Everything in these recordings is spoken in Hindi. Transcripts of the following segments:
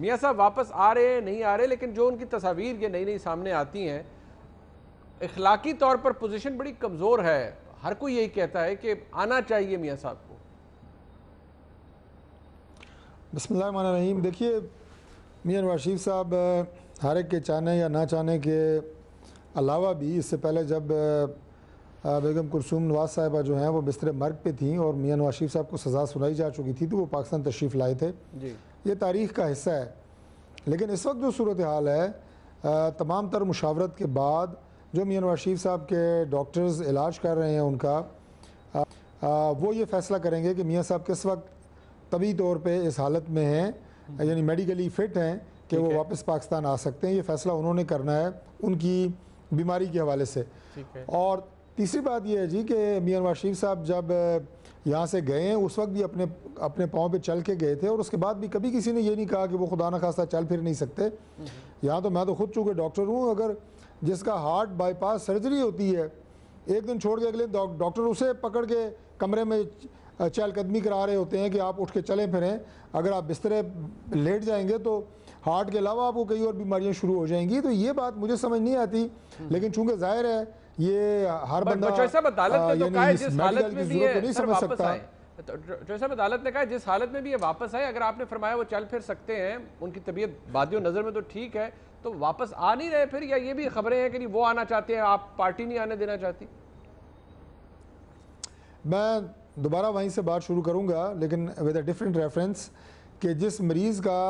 मियाँ साहब वापस आ रहे हैं नहीं आ रहे, लेकिन जो उनकी तस्वीर ये नई नई सामने आती हैं, इखलाकी तौर पर पोजीशन बड़ी कमज़ोर है। हर कोई यही कहता है कि आना चाहिए मियाँ साहब को। बिस्मिल्लाहिर्रहमानिर्रहीम। देखिए, मियाँ नवाज शरीफ साहब हर एक के चाहने या ना चाहने के अलावा भी इससे पहले जब बेगम कुलसूम नवाज साहिबा जो हैं वो बिस्तर मर्ग पे थी और मियाँ नवाज शरीफ साहब को सज़ा सुनाई जा चुकी थी, तो वो पाकिस्तान तशरीफ़ लाए थे। जी। ये तारीख़ का हिस्सा है। लेकिन इस वक्त जो सूरत हाल है, तमाम तर मुशावरत के बाद जो मियाँ नवाज शरीफ साहब के डॉक्टर्स इलाज कर रहे हैं उनका, वो ये फ़ैसला करेंगे कि मियाँ साहब किस वक्त तभी तौर पे इस हालत में हैं, यानी मेडिकली फ़िट हैं कि वो वापस पाकिस्तान आ सकते हैं। ये फ़ैसला उन्होंने करना है उनकी बीमारी के हवाले से। और तीसरी बात यह है जी कि मियाँ नवाज शरीफ साहब जब यहाँ से गए हैं उस वक्त भी अपने पाँव पे चल के गए थे, और उसके बाद भी कभी किसी ने ये नहीं कहा कि वो खुदा न खास्ता चल फिर नहीं सकते। यहाँ तो मैं तो खुद चूँकि डॉक्टर हूँ, अगर जिसका हार्ट बाईपास सर्जरी होती है, एक दिन छोड़ के अगले डॉक्टर उसे पकड़ के कमरे में चहलकदमी करा रहे होते हैं कि आप उठ के चलें फिरें। अगर आप बिस्तरे लेट जाएंगे तो हार्ट के अलावा आपको कई और बीमारियां शुरू हो जाएंगी। तो ये बात मुझे समझ नहीं आती, लेकिन चूंकि जाहिर है ये हर बंदा मेडिकल की जरूरत को नहीं समझ सकता। जो साहब अदालत ने कहा जिस हालत में भी ये वापस आए, अगर आपने फरमाया वो चल फिर सकते हैं, उनकी तबीयत बादियों नज़र में तो ठीक है, तो वापस आ नहीं रहे फिर, या ये भी खबरें हैं कि वो आना चाहते हैं, आप पार्टी नहीं आने देना चाहती? मैं दोबारा वहीं से बात शुरू करूंगा, लेकिन विद अ डिफरेंट रेफरेंस, कि जिस मरीज़ का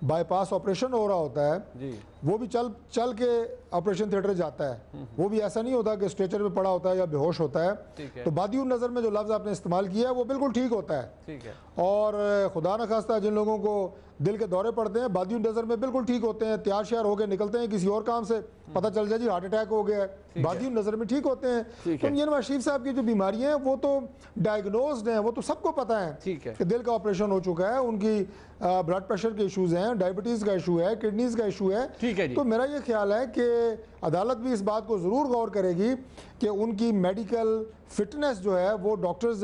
बाईपास ऑपरेशन हो रहा होता है जी, वो भी चल के ऑपरेशन थिएटर जाता है। वो भी ऐसा नहीं होता कि स्ट्रेचर पे पड़ा होता है या बेहोश होता है। तो बादियों नज़र में जो लफ्ज़ आपने इस्तेमाल किया है वो बिल्कुल ठीक होता है। ठीक है। और खुदा न खास्ता जिन लोगों को दिल के दौरे पड़ते हैं, बादियों नज़र में बिल्कुल ठीक होते हैं, तैयार श्यार होकर निकलते हैं किसी और काम से, पता चल जाए जी हार्ट अटैक हो गया है, बादियों नज़र में ठीक होते हैं। तो मियां नवाज शरीफ साहब की जो बीमारियां हैं वो तो डायग्नोस्ड हैं, वो तो सबको पता है कि दिल का ऑपरेशन हो चुका है, उनकी ब्लड प्रेशर के इशूज़ हैं, डायबिटीज़ का इशू है, किडनीज़ का इशू है। तो मेरा ये ख्याल है कि अदालत भी इस बात को ज़रूर गौर करेगी कि उनकी मेडिकल फिटनेस जो है वो डॉक्टर्स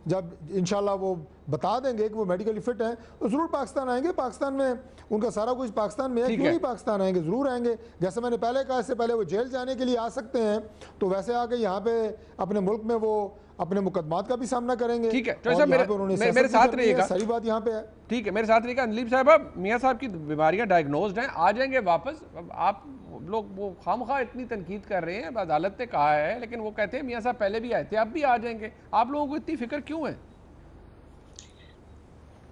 जब इंशाल्लाह वो बता देंगे कि वो मेडिकली फिट हैं तो ज़रूर पाकिस्तान आएंगे। पाकिस्तान में उनका सारा कुछ पाकिस्तान में है, क्यों नहीं पाकिस्तान आएंगे, ज़रूर आएंगे। जैसे मैंने पहले कहा, इससे पहले वो जेल जाने के लिए आ सकते हैं, तो वैसे आके यहाँ पे अपने मुल्क में वो अपने मुकदमात का भी सामना करेंगे। ठीक है, तो मेरे साथ रहिएगा, सारी बात यहाँ पे है। ठीक है, मेरे साथ रहिएगा। अंजलीब साहब, मियाँ साहब की बीमारियां डायग्नोज्ड हैं, आ जाएंगे वापस। अब आप लोग वो खामखा इतनी तनकीद कर रहे हैं, अदालत ने कहा है, लेकिन वो कहते हैं मियाँ साहब पहले भी आए थे, अब भी आ जाएंगे। आप लोगों को इतनी फिक्र क्यों है?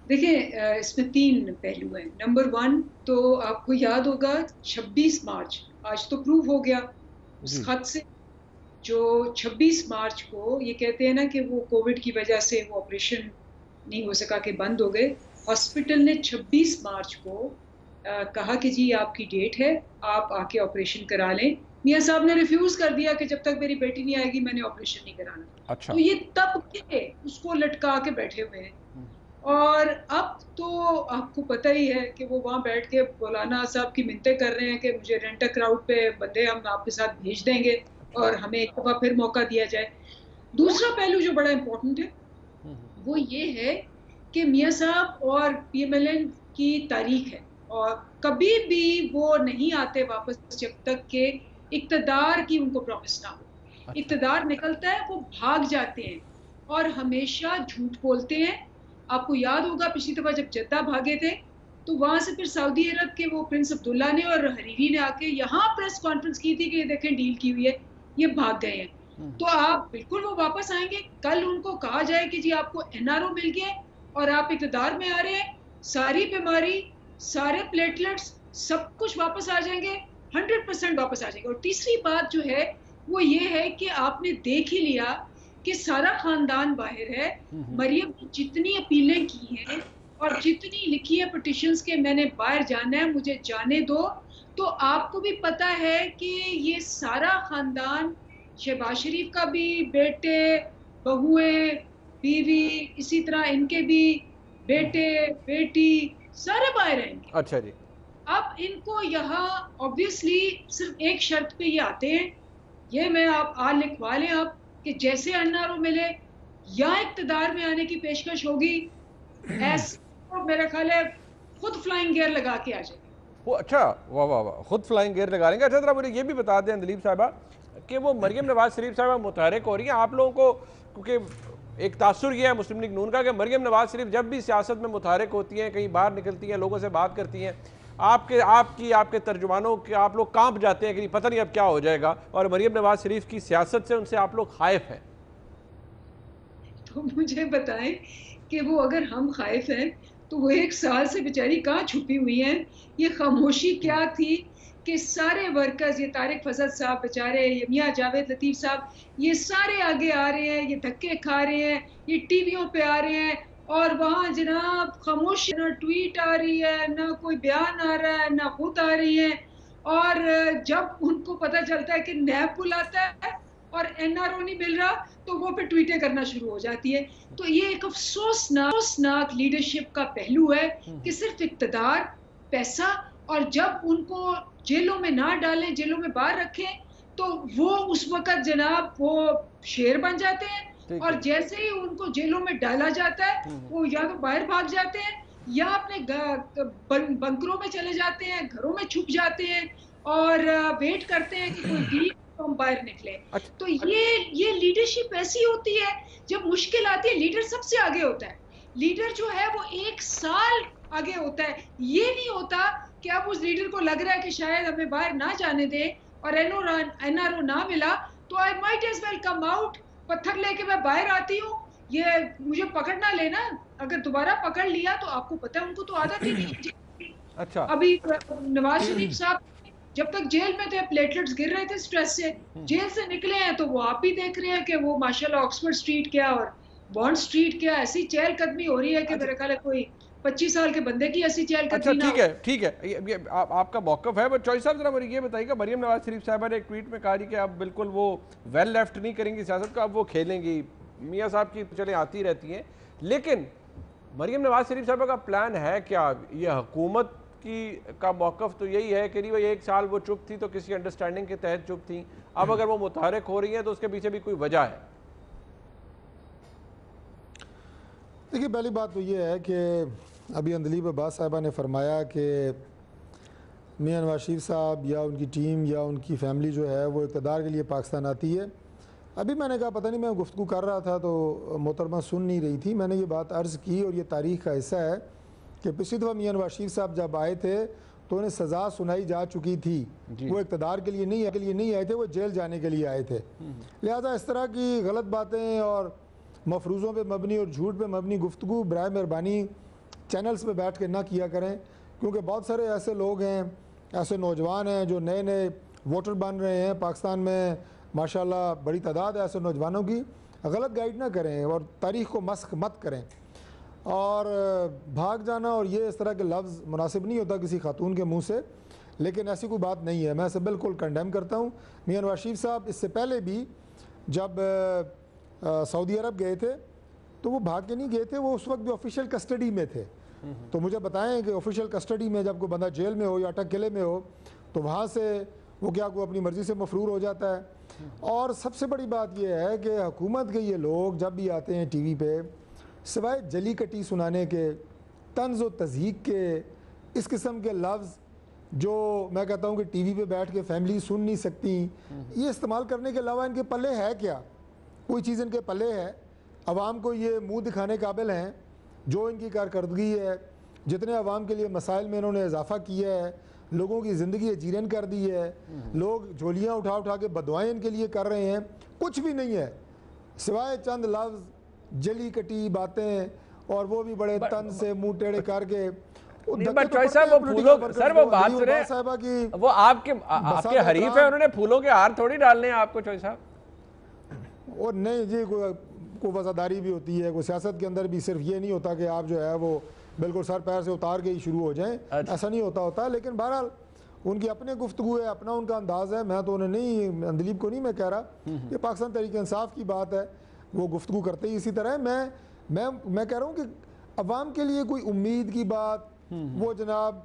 देखिए, इसमें 3 पहलू हैं। नंबर 1 तो आपको याद होगा 26 मार्च, आज तो प्रूव हो गया उस खत से, जो 26 मार्च को ये कहते हैं ना कि वो कोविड की वजह से वो ऑपरेशन नहीं हो सका कि बंद हो गए। हॉस्पिटल ने 26 मार्च को कहा कि जी आपकी डेट है, आप आके ऑपरेशन करा लें। मियाँ साहब ने रिफ्यूज कर दिया कि जब तक मेरी बेटी नहीं आएगी मैंने ऑपरेशन नहीं कराना। अच्छा। तो ये तब के उसको लटका के बैठे हुए हैं। और अब तो आपको पता ही है कि वो वहाँ बैठ के मौलाना साहब की मिन्नतें कर रहे हैं कि मुझे रेंट अ क्राउड पे बंदे हम आपके साथ भेज देंगे और हमें एक दफा फिर मौका दिया जाए। दूसरा पहलू जो बड़ा इम्पोर्टेंट है वो ये है कि मियाँ साहब और पीएमएलएन की तारीख है, और कभी भी वो नहीं आते वापस जब तक के इक्तदार की उनको प्रॉमिस ना हो। इक्तदार निकलता है वो भाग जाते हैं और हमेशा झूठ बोलते हैं। आपको याद होगा पिछली दफा जब जद्दा भागे थे तो वहां से फिर सऊदी अरब के वो प्रिंस अब्दुल्ला ने और हरीरी ने आके यहाँ प्रेस कॉन्फ्रेंस की थी कि ये देखें डील की हुई है, ये भाग गए हैं। तो आप बिल्कुल वो वापस आएंगे, कल उनको कहा जाए कि जी आपको एनआरओ मिल गया और आप इक़्तिदार में आ रहे हैं, सारी बीमारी, सारे प्लेटलेट्स, सब कुछ वापस आ जाएंगे, 100% वापस आ जाएंगे। और तीसरी बात जो है वो ये है कि आपने देख ही लिया कि सारा खानदान बाहर है। मरियम ने जितनी अपीलें की हैं और जितनी लिखी है पिटिशंस के मैंने बाहर जाना है, मुझे जाने दो, तो आपको भी पता है कि ये सारा खानदान, शहबाज शरीफ का भी बेटे, बहुएं, बीवी, इसी तरह इनके भी बेटे, बेटी, सारे बाहर रहेंगे। अच्छा जी। अब इनको यहाँ ऑब्वियसली सिर्फ एक शर्त पे ये आते हैं, ये मैं आप लिखवा लें आप, कि जैसे एनआरओ मिले या इक़्तिदार में आने की पेशकश होगी, ऐसे तो मेरा ख्याल है खुद फ्लाइंग गियर लगा के आ जाएंगे। वो अच्छा, वाह वाह वाह, खुद फ्लाइंग गियर लगा लेंगे। अच्छा, जरा मुझे ये भी बता दें दिलीप साहिबा कि वो मरियम नवाज शरीफ साहिबा मुतहरिक हो रही हैं आप लोगों को, क्योंकि एक तासुर ये है मुस्लिम लीग नून का कि मरियम नवाज शरीफ जब भी सियासत में मुतहरिक होती हैं, कहीं बाहर निकलती हैं, लोगों से बात करती हैं, आपके तर्जुमानों के आप लोग कांप जाते हैं कि पता नहीं अब क्या हो जाएगा, और मरियम नवाज शरीफ की सियासत से उनसे आप लोग खाइफ हैं। तो मुझे बताएं कि वो अगर हम खाइफ हैं तो वो 1 साल से बेचारी कहाँ छुपी हुई हैं? ये खामोशी क्या थी कि सारे वर्कर्स, ये तारिक फजल साहब बेचारे, ये मियाँ जावेद लतीफ़ साहब, ये सारे आगे आ रहे हैं, ये धक्के खा रहे हैं, ये टीवियों पे आ रहे हैं, और वहाँ जनाब खामोशी, ना ट्वीट आ रही है, ना कोई बयान आ रहा है, ना खुद आ रही है। और जब उनको पता चलता है कि नैब बुलाता है और एनआरओ नहीं मिल रहा, तो वो फिर ट्वीटें करना शुरू हो जाती है। तो ये एक अफसोसनाक लीडरशिप का पहलू है कि सिर्फ इक़्तिदार, पैसा, और जब उनको जेलों में ना डालें, जेलों में बाहर रखें, तो वो उस वक्त जनाब वो शेर बन जाते हैं, और जैसे ही उनको जेलों में डाला जाता है वो या तो बाहर भाग जाते हैं या अपने बंकरों में चले जाते हैं, घरों में छुप जाते हैं और वेट करते हैं कि कोई वीक हम बाहर निकले। तो ये लीडरशिप ऐसी होती है, जब मुश्किल आती है लीडर सबसे आगे होता है। लीडर जो है वो 1 साल आगे होता है। ये नहीं होता कि अब उस लीडर को लग रहा है कि शायद हमें बाहर ना जाने दे और एनआरओ ना मिला तो I might as well come out, पत्थर लेके मैं बाहर आती हूँ, ये मुझे पकड़ ना लेना। अगर दोबारा पकड़ लिया तो आपको पता है उनको तो आदत ही नहीं। अच्छा, अभी नवाज शरीफ साहब जब तक जेल में थे प्लेटलेट्स गिर रहे थे स्ट्रेस से, जेल से निकले हैं तो वो आप भी देख रहे हैं कि वो माशाल्लाह ऑक्सफोर्ड स्ट्रीट क्या और बॉन्ड स्ट्रीट क्या ऐसी चहलकदमी हो रही है कि मेरे ख्याल है कोई 25 साल के बंदे की ऐसी चहलकदमी ना। अच्छा, ठीक है, ये आपका मौक़िफ़ है। बट चौधरी साहब जरा मुझे ये बताइएगा, मरियम नवाज शरीफ साहबा ने एक ट्वीट में कहा कि अब बिल्कुल वो वेल लेफ्ट नहीं करेंगी सियासत का, अब वो खेलेंगी। मियाँ साहब की चलें आती रहती हैं, लेकिन मरियम नवाज शरीफ साहबा का प्लान है क्या? ये हुकूमत का मौक़िफ़ तो यही है कि नहीं भाई 1 साल वो चुप थी तो किसी अंडरस्टैंडिंग के तहत चुप थी, अब अगर वो मुतहरिक हो रही है तो उसके पीछे भी कोई वजह है? देखिए, पहली बात तो ये है कि अभी अंदलीब अब्बास साहिबा ने फरमाया कि मियाँ नवाज शरीफ साहब या उनकी टीम या उनकी फैमिली जो है वो इक़्तिदार के लिए पाकिस्तान आती है। अभी मैंने कहा पता नहीं, मैं गुफ्तगू कर रहा था तो मोहतरमा सुन नहीं रही थी। मैंने ये बात अर्ज़ की और ये तारीख़ का हिस्सा है कि पिछली दफ़ा मियाँ नवाज शरीफ साहब जब आए थे तो उन्हें सज़ा सुनाई जा चुकी थी। वो इक़्तिदार के लिए नहीं आए थे, वो जेल जाने के लिए आए थे। लिहाजा इस तरह की गलत बातें और मफरूज़ों पे मबनी और झूठ पे मबनी गुफ्तगू बराए मेहरबानी चैनल्स पे बैठ के ना किया करें, क्योंकि बहुत सारे ऐसे लोग हैं, ऐसे नौजवान हैं जो नए नए वोटर बन रहे हैं पाकिस्तान में। माशाल्लाह बड़ी तादाद है ऐसे नौजवानों की। गलत गाइड ना करें और तारीख़ को मस्ख मत करें, और भाग जाना और ये इस तरह के लफ्ज़ मुनासिब नहीं होता किसी खातून के मुँह से। लेकिन ऐसी कोई बात नहीं है, मैं इसे बिल्कुल कंडेम करता हूँ। मियाँ नवाज शरीफ साहब इससे पहले भी जब सऊदी अरब गए थे तो वो भाग के नहीं गए थे, वो उस वक्त भी ऑफिशियल कस्टडी में थे। तो मुझे बताएं कि ऑफिशियल कस्टडी में जब कोई बंदा जेल में हो या अटक किले में हो तो वहाँ से वो क्या कोई अपनी मर्ज़ी से मफरूर हो जाता है। और सबसे बड़ी बात यह है कि हुकूमत के ये लोग जब भी आते हैं टीवी पे, सिवाय जली कटी सुनाने के, तंज़ व तज़हीक के, इस किस्म के लफ्ज़ जो मैं कहता हूँ कि टीवी पे बैठ के फैमिली सुन नहीं सकती, ये इस्तेमाल करने के अलावा इनके पल्ले है क्या? कोई चीज़ इनके पल्ले है? अवाम को ये मुंह दिखाने काबिल हैं? जो इनकी कारकर्दगी है, जितने अवाम के लिए मसाइल में इन्होंने इजाफा किया है, लोगों की ज़िंदगी जीरन कर दी है, लोग झोलियाँ उठा उठा के बदुआएं इनके लिए कर रहे हैं, कुछ भी नहीं है सिवाय चंद लफ्ज़, जली कटी बातें, और वो भी बड़े तन से मुंह टेढ़े करके। वो आपके हरीफ है, उन्होंने फूलों के हार थोड़ी डालने हैं आपको चौधरी साहब। और नहीं जी, कोई वज़ादारी भी होती है, कोई सियासत के अंदर भी सिर्फ ये नहीं होता कि आप जो है वो बिल्कुल सर पैर से उतार के ही शुरू हो जाएं। अच्छा। ऐसा नहीं होता। लेकिन बहरहाल उनकी अपने गुफ्तगू है, अपना उनका अंदाज़ है। मैं तो उन्हें नहीं, अंदलीब को नहीं मैं कह रहा, ये पाकिस्तान तहरीक इंसाफ की बात है, वो गुफ्तगू करते ही इसी तरह है। मैं कह रहा हूँ कि अवाम के लिए कोई उम्मीद की बात, वो जनाब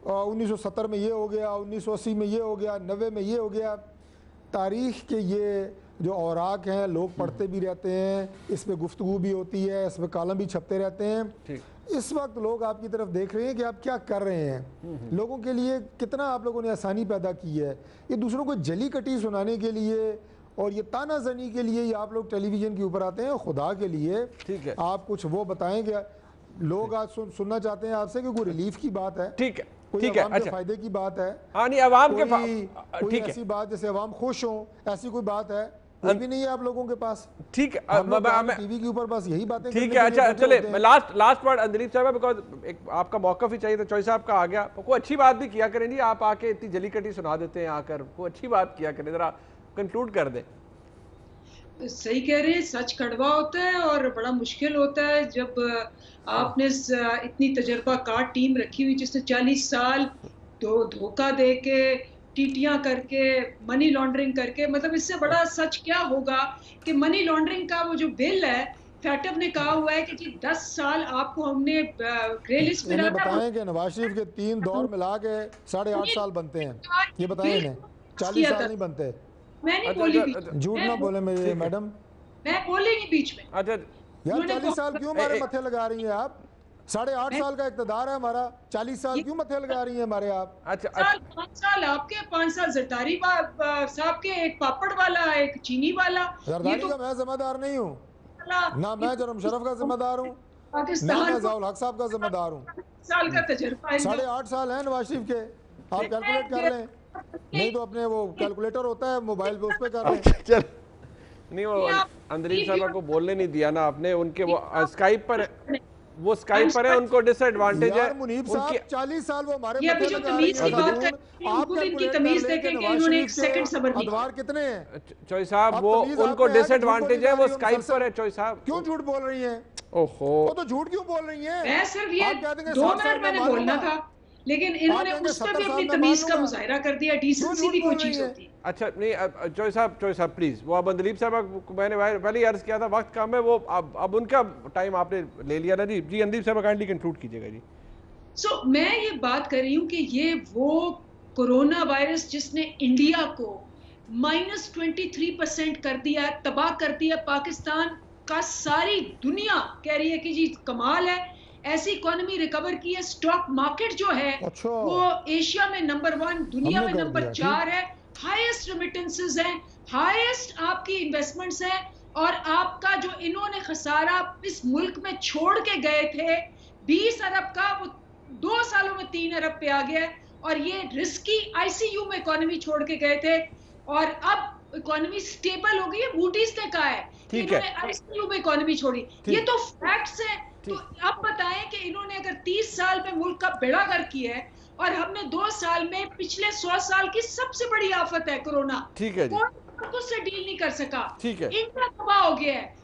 1970 में ये हो गया, 1980 में ये हो गया, 90 में ये हो गया, तारीख़ के ये जो औराक हैं लोग पढ़ते भी रहते हैं, इस पर गुफ्तगू भी होती है, इस पर कालम भी छपते रहते हैं, इस वक्त लोग आपकी तरफ देख रहे हैं कि आप क्या कर रहे हैं, लोगों के लिए कितना आप लोगों ने आसानी पैदा की है। ये दूसरों को जली कटी सुनाने के लिए और ये ताना जनी के लिए ये आप लोग टेलीविजन के ऊपर आते हैं। खुदा के लिए ठीक है, आप कुछ वो बताएंगे, लोग आज सुनना चाहते हैं आपसे कि कोई रिलीफ की बात है, ठीक है, कोई ठीक है, अवाम के अच्छा, फायदे की बात है, हाँ नहीं अवाम के कोई ठीक है, ऐसी बात जैसे अवाम खुश हो, ऐसी कोई बात है कोई भी नहीं है आप लोगों के पास। ठीक है, हम लोग टीवी के ऊपर बस यही बातें ठीक है। अच्छा चले, मैं लास्ट वर्ड अंदलीप साहब, बिकॉज एक आपका मौकफ ही चाहिए, तो चॉइस साहब का आ गया। कोई अच्छी बात भी किया करें जी, आप आके इतनी जली कटी सुना देते हैं आकर, कोई अच्छी बात किया करें, जरा कंक्लूड कर दें। सही कह रहे हैं, सच कड़वा होता है और बड़ा मुश्किल होता है जब आपने इतनी तजर्बाकार टीम रखी हुई जिसने 40 साल धोखा दे के, टीटियां करके, मनी लॉन्ड्रिंग करके, मतलब इससे बड़ा सच क्या होगा कि मनी लॉन्ड्रिंग का वो जो बिल है, फैटफ ने कहा हुआ है कि जी 10 साल आपको हमने ग्रे लिस्ट में डाला। बताएं कि नवाज शरीफ के 3 दौर मिला के 8.5 साल बनते हैं, ये बताएं इन्हें, 40 साल नहीं बनते। मैं नहीं बोली, झूठ ना बोले मेरे मैडम, मैं बोलेंगी बीच में। अच्छा यार 40 साल क्यों हमारे मत्थे लगा रही हैं आप? 8.5 साल का इकतदार है हमारा, 40 साल क्यों मत्थे लगा रही हैं हमारे आप? अच्छा 5 साल आपके, 5 साल जरदारी साहब के, एक पापड़ वाला, एक चीनी वाला। जरदारी का मैं जिम्मेदार नहीं हूँ ना, मैं जरम शरफ का जिम्मेदार हूँ ना, मैं ज़ाउल हक साहब का जिम्मेदार हूँ। साल का तजुर्बा, 8.5 साल है नवाज शरीफ के, आप कैलकुलेट कर लें, नहीं तो अपने वो कैलकुलेटर होता है मोबाइल पे, उस पे कर लें। चल नहीं, वो अंदलीप साहब को बोलने नहीं दिया ना आपने, उनके वो स्काइप पर, वो स्काइप पर है, उनको डिसएडवांटेज है। मुनीब साहब 40 साल वो हमारे ये अभी जो तमीज की बात है, उनको इनकी तमीज देखें कि इन्होंने एक सेकंड सब्र नहीं किया। अदवार कितने हैं चॉय साहब, वो उनको डिसएडवांटेज है, वो स्काइप पर है। चॉय साहब क्यों झूठ बोल रही हैं? ओहो, वो तो झूठ क्यों बोल रही हैं? मैं सिर्फ ये 2 मिनट मैंने बोलना था, लेकिन इन्होंने उस पर भी अपनी तमीज का मुजाहिरा कर दिया। डिसेंसी भी कोई चीज होती है। अच्छा नहीं चॉय साहब प्लीज, वो अब अंदलीप साहब को मैंने पहले ही अर्ज किया था, वक्त कम है, वो अब उनका टाइम आपने ले लिया ना जी। जी अंदलीप साहब काइंडली कंक्लूड कीजिएगा जी। सो मैं ये बात कर रही हूँ कि ये वो कोरोना वायरस जिसने इंडिया को -23% कर दिया, तबाह कर दिया, पाकिस्तान का सारी दुनिया कह रही है कि जी कमाल है, ऐसी इकोनॉमी रिकवर की है। स्टॉक मार्केट जो है वो एशिया में नंबर 1, दुनिया में नंबर 4 है। हाईएस्ट रेमिटेंसेस हैं, हाईएस्ट आपकी इन्वेस्टमेंट्स हैं, और आपका जो इन्होंने खसारा इस मुल्क में छोड़ के गए थे 20 अरब का, वो 2 सालों में 3 अरब पे आ गया है। और ये रिस्की आईसीयू में इकोनॉमी छोड़ के गए थे और अब इकोनॉमी स्टेबल हो गई है। मूडीज ने कहा है कि इन्होंने आईसीयू में इकोनॉमी छोड़ी, ये तो फैक्ट्स है। तो अब बताएं कि इन्होंने अगर 30 साल में मुल्क का बेड़ा गर्क किया है और हमने 2 साल में पिछले 100 साल की सबसे बड़ी आफत है कोरोना, ठीक है जी, कोई उससे डील नहीं कर सका, ठीक है, इंडिया तबाह हो गया है।